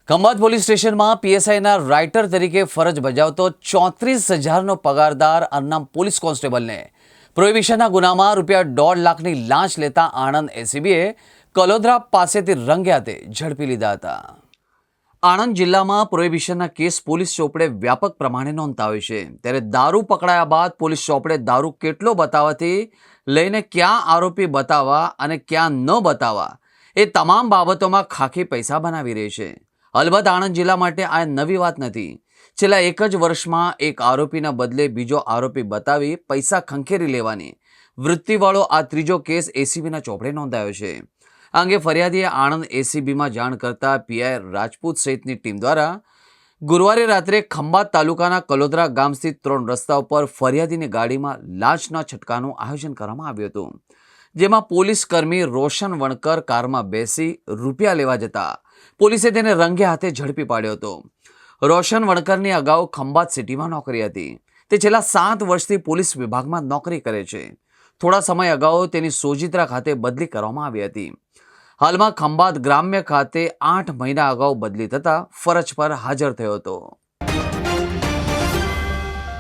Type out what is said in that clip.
Khambhat police સ્ટેશનમાં પીએસઆઈના writer તરીકે ફરજ બજાવતો 34,000નો પગારદાર અન્નામ પોલીસ કોન્સ્ટેબલને પ્રોહિબિશનના ગુનામાં ₹1.5 લાખની લાંચ લેતા આણંદ એસીબીએ કલોદરા પાસેથી રંગે હાથે ઝડપી લીધા હતા। આણંદ જિલ્લામાં પ્રોહિબિશનના કેસ પોલીસ ચોપડે વ્યાપક પ્રમાણે નોંધાવે છે, ત્યારે દારૂ પકડાયા બાદ પોલીસ ચોપડે દારૂ કેટલો બતાવવાથી લઈને ક્યાં આરોપી બતાવવા અને ક્યાં ન બતાવવા એ તમામ બાબતોમાં ખાખી પૈસા બનાવી રહી છે। અલબત્ત આણંદ જિલ્લા માટે આ નવી વાત નથી। છેલ્લા એક જ વર્ષમાં એક આરોપીના બદલે બીજો આરોપી બતાવી પૈસા ખંખેરી લેવાની વૃત્તિવાળો આ ત્રીજો કેસ એસીબીના ચોપડે નોંધાયો છે। આ અંગે ફરિયાદીએ આણંદ એસીબીમાં જાણ કરતા પીઆઈ રાજપૂત સહિતની ટીમ દ્વારા ગુરુવારે રાત્રે ખંભાત તાલુકાના કલોદરા ગામ સ્થિત 3 રસ્તા ઉપર ફરિયાદીની ગાડીમાં લાંચના છટકાનું આયોજન કરવામાં આવ્યું હતું, જેમાં પોલીસ કર્મી રોશન વણકર કારમાં બેસી રૂપિયા લેવા જતા પોલીસે તેને રંગે હાથે ઝડપી પાડ્યો હતો। રોશન વણકરની અગાઉ ખંભાત સિટીમાં નોકરી હતી। તે છેલ્લા 7 વર્ષથી પોલીસ વિભાગમાં નોકરી કરે છે। થોડા સમય અગાઉ તેની સોજિત્રા ખાતે બદલી કરવામાં આવી હતી। હાલમાં ખંભાત ગ્રામ્ય ખાતે 8 મહિના અગાઉ બદલી થતા ફરજ પર હાજર થયો હતો।